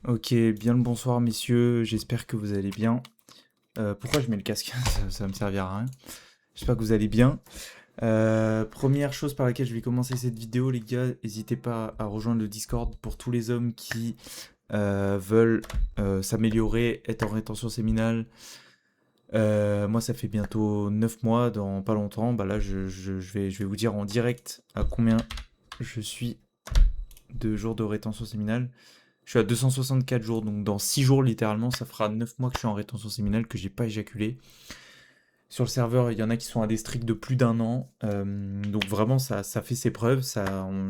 Ok, bien le bonsoir messieurs, j'espère que vous allez bien. Pourquoi je mets le casque? Ça va me servir à rien. J'espère que vous allez bien. Première chose par laquelle je vais commencer cette vidéo, les gars, n'hésitez pas à rejoindre le Discord pour tous les hommes qui veulent s'améliorer, être en rétention séminale. Moi, ça fait bientôt 9 mois, dans pas longtemps. Bah là, je vais vous dire en direct à combien je suis de jours de rétention séminale. Je suis à 264 jours, donc dans 6 jours littéralement, ça fera 9 mois que je suis en rétention séminale, que j'ai pas éjaculé. Sur le serveur, il y en a qui sont à des streaks de plus d'un an, donc vraiment ça fait ses preuves.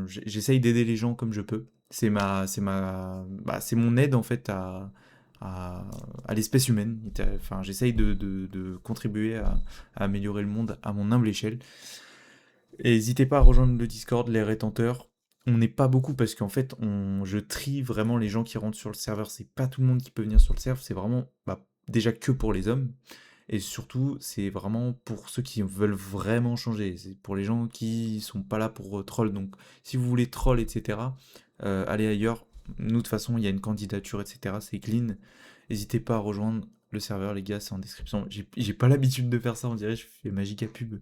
J'essaye d'aider les gens comme je peux. C'est mon aide en fait à, à l'espèce humaine. Enfin, j'essaye de contribuer à améliorer le monde à mon humble échelle. Et n'hésitez pas à rejoindre le Discord, les rétenteurs. On n'est pas beaucoup parce qu'en fait, je trie vraiment les gens qui rentrent sur le serveur. C'est pas tout le monde qui peut venir sur le serveur. C'est vraiment déjà que pour les hommes. Et surtout, c'est vraiment pour ceux qui veulent vraiment changer. C'est pour les gens qui sont pas là pour troll. Donc, si vous voulez troll, etc., allez ailleurs. Nous, de toute façon, il y a une candidature, etc. C'est clean. N'hésitez pas à rejoindre le serveur, les gars, c'est en description. J'ai pas l'habitude de faire ça, on dirait, je fais magique à pub.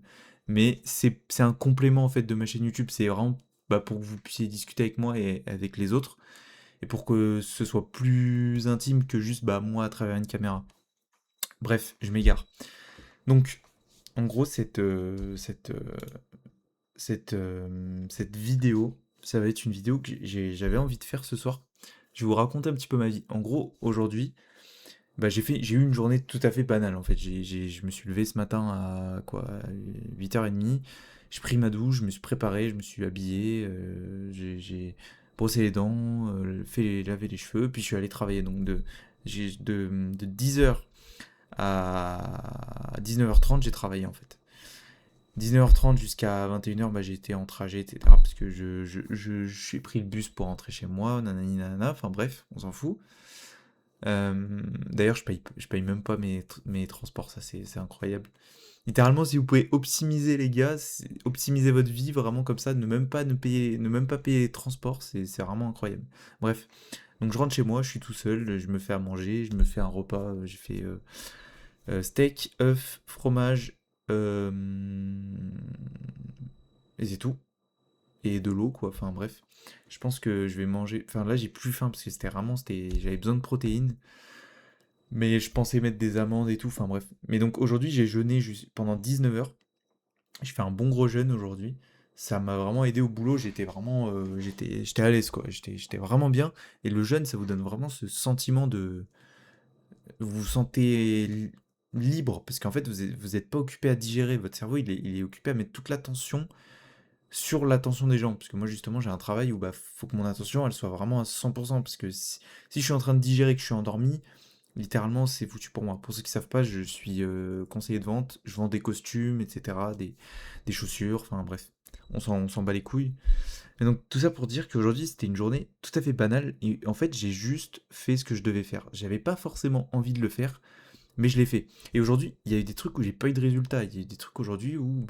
Mais c'est un complément en fait de ma chaîne YouTube. C'est vraiment pour que vous puissiez discuter avec moi et avec les autres. Et pour que ce soit plus intime que juste moi à travers une caméra. Bref, je m'égare. Donc, en gros, cette vidéo, ça va être une vidéo que j'avais envie de faire ce soir. Je vais vous raconter un petit peu ma vie. En gros, aujourd'hui, j'ai eu une journée tout à fait banale en fait. Je me suis levé ce matin à quoi, 8h30. J'ai pris ma douche, je me suis préparé, je me suis habillé, j'ai brossé les dents, laver les cheveux, puis je suis allé travailler. Donc de 10h à 19h30, j'ai travaillé en fait. 19h30 jusqu'à 21h, j'ai été en trajet, etc. Parce que j'ai pris le bus pour rentrer chez moi, nanani nanana, enfin bref, on s'en fout. D'ailleurs, je paye même pas mes transports, ça c'est incroyable. Littéralement, si vous pouvez optimiser les gars, optimiser votre vie vraiment comme ça, ne même pas payer les transports, c'est vraiment incroyable. Bref, donc je rentre chez moi, je suis tout seul, je me fais à manger, je me fais un repas, j'ai fait steak, œuf, fromage, euh, et c'est tout. Et de l'eau quoi, enfin bref. Je pense que je vais manger, enfin là j'ai plus faim parce que j'avais besoin de protéines. Mais je pensais mettre des amandes et tout, enfin bref. Mais donc aujourd'hui, j'ai jeûné pendant 19 heures. Je fais un bon gros jeûne aujourd'hui. Ça m'a vraiment aidé au boulot, j'étais à l'aise quoi, j'étais vraiment bien. Et le jeûne, ça vous donne vraiment ce sentiment de... Vous vous sentez libre, parce qu'en fait, vous êtes pas occupé à digérer. Votre cerveau, il est occupé à mettre toute l'attention sur l'attention des gens. Parce que moi, justement, j'ai un travail où faut que mon attention, elle soit vraiment à 100%. Parce que si je suis en train de digérer, que je suis endormi, littéralement, c'est foutu pour moi. Pour ceux qui savent pas, je suis conseiller de vente. Je vends des costumes, etc., des chaussures, enfin bref. On s'en bat les couilles. Et donc tout ça pour dire qu'aujourd'hui, c'était une journée tout à fait banale. Et en fait, j'ai juste fait ce que je devais faire. J'avais pas forcément envie de le faire, mais je l'ai fait. Et aujourd'hui, il y a eu des trucs où j'ai pas eu de résultat. Il y a eu des trucs aujourd'hui où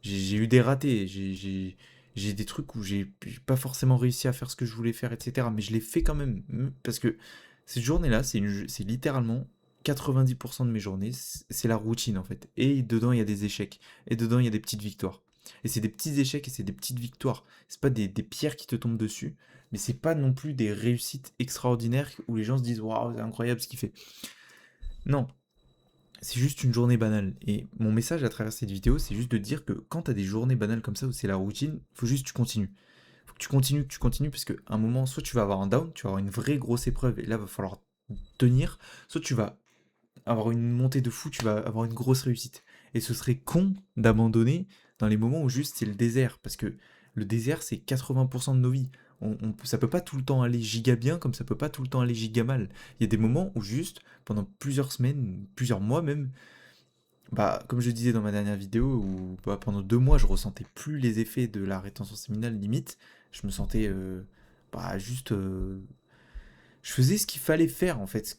j'ai eu des ratés. J'ai des trucs où j'ai pas forcément réussi à faire ce que je voulais faire, etc. Mais je l'ai fait quand même. Parce que cette journée-là, c'est littéralement 90% de mes journées, c'est la routine en fait. Et dedans, il y a des échecs. Et dedans, il y a des petites victoires. Et c'est des petits échecs et c'est des petites victoires. C'est pas des pierres qui te tombent dessus, mais c'est pas non plus des réussites extraordinaires où les gens se disent waouh, c'est incroyable ce qu'il fait. Non, c'est juste une journée banale. Et mon message à travers cette vidéo, c'est juste de dire que quand t'as des journées banales comme ça où c'est la routine, faut juste que tu continues. Faut que tu continues, parce qu'à un moment, soit tu vas avoir un down, tu vas avoir une vraie grosse épreuve, et là, va falloir tenir, soit tu vas avoir une montée de fou, tu vas avoir une grosse réussite. Et ce serait con d'abandonner dans les moments où juste c'est le désert, parce que le désert, c'est 80% de nos vies. Ça peut pas tout le temps aller giga bien, comme ça peut pas tout le temps aller giga mal. Il y a des moments où juste, pendant plusieurs semaines, plusieurs mois même, comme je disais dans ma dernière vidéo, où pendant 2 mois, je ressentais plus les effets de la rétention séminale limite. Je me sentais juste. Je faisais ce qu'il fallait faire en fait.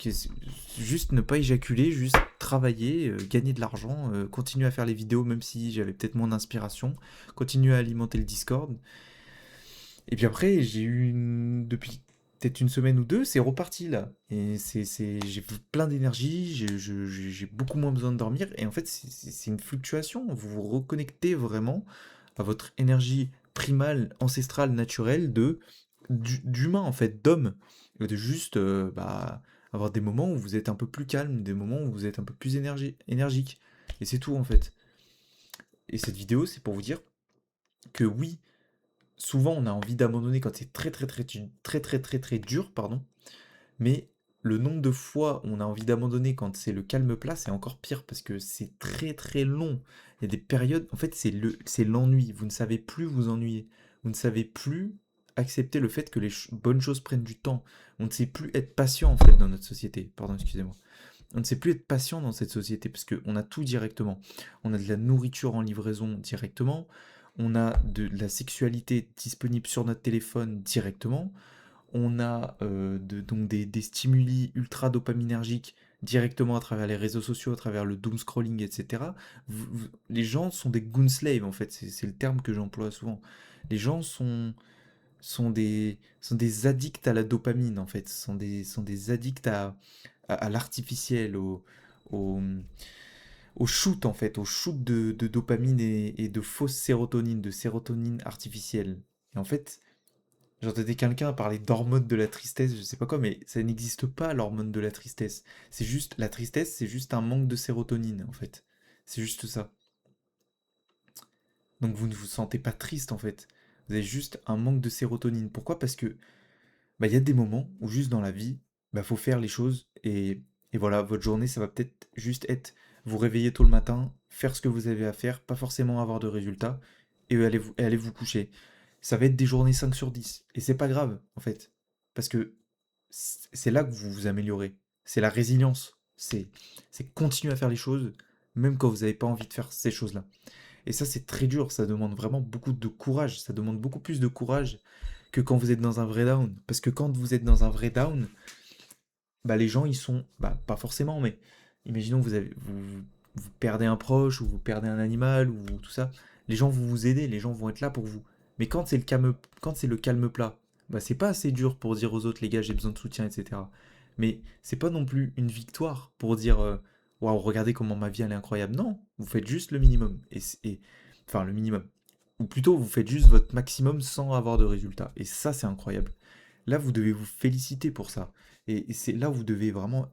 Juste ne pas éjaculer, juste travailler, gagner de l'argent, continuer à faire les vidéos même si j'avais peut-être moins d'inspiration, continuer à alimenter le Discord. Et puis après, depuis. peut-être une semaine ou deux, c'est reparti là. Et j'ai plein d'énergie, j'ai beaucoup moins besoin de dormir. Et en fait, c'est une fluctuation. Vous vous reconnectez vraiment à votre énergie primale, ancestrale, naturelle d'humain, en fait, d'homme. Et de juste bah, avoir des moments où vous êtes un peu plus calme, des moments où vous êtes un peu plus énergique. Et c'est tout, en fait. Et cette vidéo, c'est pour vous dire que oui, souvent on a envie d'abandonner quand c'est très dur, pardon. Mais le nombre de fois où on a envie d'abandonner quand c'est le calme plat, c'est encore pire parce que c'est très long. Il y a des périodes, en fait, c'est l'ennui. Vous ne savez plus vous ennuyer. Vous ne savez plus accepter le fait que les bonnes choses prennent du temps. On ne sait plus être patient, en fait, dans notre société. Pardon, excusez-moi. On ne sait plus être patient dans cette société parce qu'on a tout directement. On a de la nourriture en livraison directement. On a de la sexualité disponible sur notre téléphone directement. On a donc des stimuli ultra dopaminergiques directement à travers les réseaux sociaux, à travers le doom scrolling, etc. Les gens sont des goon slaves, en fait, c'est le terme que j'emploie souvent. Les gens sont des addicts à la dopamine, en fait, sont des addicts à l'artificiel, au, au shoot, en fait, au shoot de dopamine et de fausse sérotonine, de sérotonine artificielle. Et en fait, j'entendais quelqu'un parler d'hormone de la tristesse, je sais pas quoi, mais ça n'existe pas l'hormone de la tristesse. C'est juste, la tristesse, c'est juste un manque de sérotonine, en fait. C'est juste ça. Donc vous ne vous sentez pas triste, en fait. Vous avez juste un manque de sérotonine. Pourquoi? Parce que, bah, il y a des moments où juste dans la vie, bah, faut faire les choses et voilà, votre journée, ça va peut-être juste être vous réveiller tôt le matin, faire ce que vous avez à faire, pas forcément avoir de résultats, et aller vous coucher. Ça va être des journées 5 sur 10. Et c'est pas grave, en fait. Parce que c'est là que vous vous améliorez. C'est la résilience. C'est continuer à faire les choses, même quand vous n'avez pas envie de faire ces choses-là. Et ça, c'est très dur. Ça demande vraiment beaucoup de courage. Ça demande beaucoup plus de courage que quand vous êtes dans un vrai down. Parce que quand vous êtes dans un vrai down, bah, les gens, ils sont, bah, pas forcément, mais imaginons que vous perdez un proche, ou vous perdez un animal, ou tout ça. Les gens vont vous aider, les gens vont être là pour vous. Mais quand c'est le calme plat, bah, c'est pas assez dur pour dire aux autres, les gars, j'ai besoin de soutien, etc. Mais c'est pas non plus une victoire pour dire, waouh, regardez comment ma vie elle est incroyable. Non, vous faites juste le minimum. Enfin, le minimum. Ou plutôt, vous faites juste votre maximum sans avoir de résultat. Et ça, c'est incroyable. Là, vous devez vous féliciter pour ça. Et c'est là où vous devez vraiment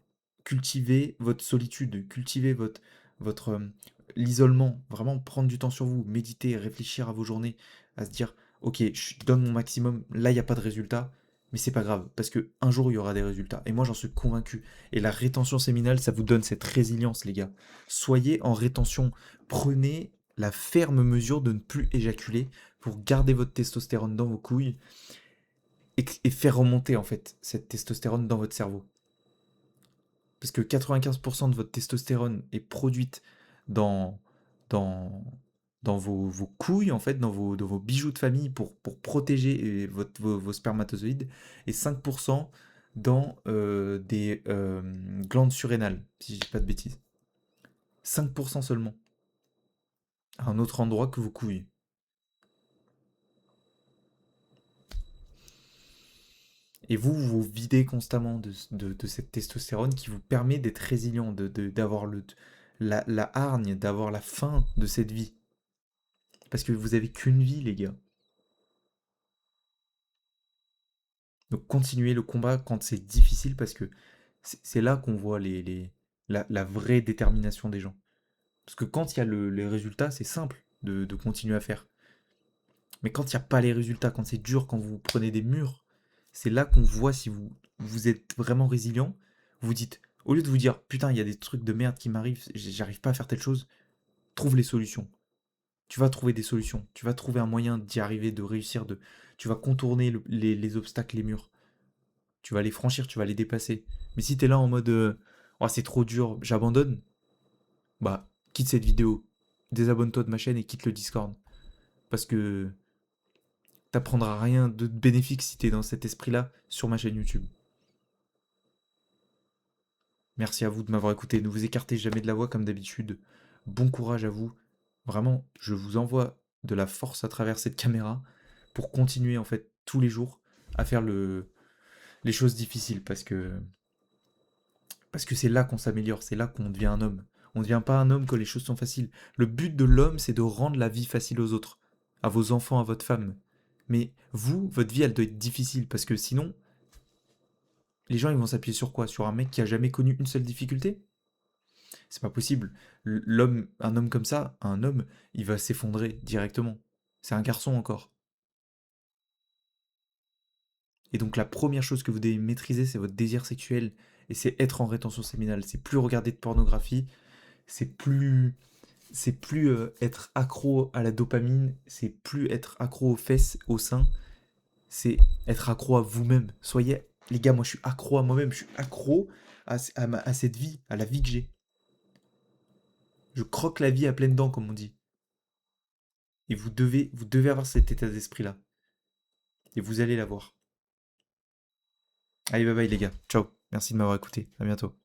cultiver votre solitude, cultiver votre l'isolement, vraiment prendre du temps sur vous, méditer, réfléchir à vos journées, à se dire, ok, je donne mon maximum, là, il n'y a pas de résultat, mais c'est pas grave, parce que un jour, il y aura des résultats. Et moi, j'en suis convaincu. Et la rétention séminale, ça vous donne cette résilience, les gars. Soyez en rétention. Prenez la ferme mesure de ne plus éjaculer pour garder votre testostérone dans vos couilles et faire remonter en fait cette testostérone dans votre cerveau. Parce que 95% de votre testostérone est produite dans, dans, dans vos couilles, en fait, dans vos bijoux de famille pour protéger vos spermatozoïdes, et 5% dans des glandes surrénales, si je dis pas de bêtises. 5% seulement, à un autre endroit que vos couilles. Et vous vous videz constamment de cette testostérone qui vous permet d'être résilient, d'avoir la hargne, d'avoir la faim de cette vie. Parce que vous avez qu'une vie, les gars. Donc continuez le combat quand c'est difficile parce que c'est là qu'on voit la vraie détermination des gens. Parce que quand il y a les résultats, c'est simple de continuer à faire. Mais quand il n'y a pas les résultats, quand c'est dur, quand vous prenez des murs, c'est là qu'on voit si vous êtes vraiment résilient. Vous dites, au lieu de vous dire, putain, il y a des trucs de merde qui m'arrivent, j'arrive pas à faire telle chose, trouve les solutions. Tu vas trouver des solutions. Tu vas trouver un moyen d'y arriver, de réussir, tu vas contourner les obstacles, les murs. Tu vas les franchir, tu vas les dépasser. Mais si t'es là en mode, oh, c'est trop dur, j'abandonne, bah, quitte cette vidéo, désabonne-toi de ma chaîne et quitte le Discord. Parce que t'apprendras rien de bénéfique si t'es dans cet esprit-là sur ma chaîne YouTube. Merci à vous de m'avoir écouté. Ne vous écartez jamais de la voie comme d'habitude. Bon courage à vous. Vraiment, je vous envoie de la force à travers cette caméra pour continuer en fait tous les jours à faire les choses difficiles parce que c'est là qu'on s'améliore, c'est là qu'on devient un homme. On ne devient pas un homme quand les choses sont faciles. Le but de l'homme, c'est de rendre la vie facile aux autres, à vos enfants, à votre femme. Mais vous, votre vie, elle doit être difficile parce que sinon, les gens, ils vont s'appuyer sur quoi? Sur un mec qui a jamais connu une seule difficulté? C'est pas possible. L'homme, un homme comme ça, un homme, il va s'effondrer directement. C'est un garçon encore. Et donc la première chose que vous devez maîtriser, c'est votre désir sexuel et c'est être en rétention séminale. C'est plus regarder de pornographie, c'est plus être accro à la dopamine, c'est plus être accro aux fesses, aux seins, c'est être accro à vous-même. Soyez, les gars, moi je suis accro à moi-même, je suis accro à cette vie, à la vie que j'ai. Je croque la vie à pleines dents, comme on dit. Et vous devez avoir cet état d'esprit-là. Et vous allez l'avoir. Allez, bye bye les gars. Ciao. Merci de m'avoir écouté. À bientôt.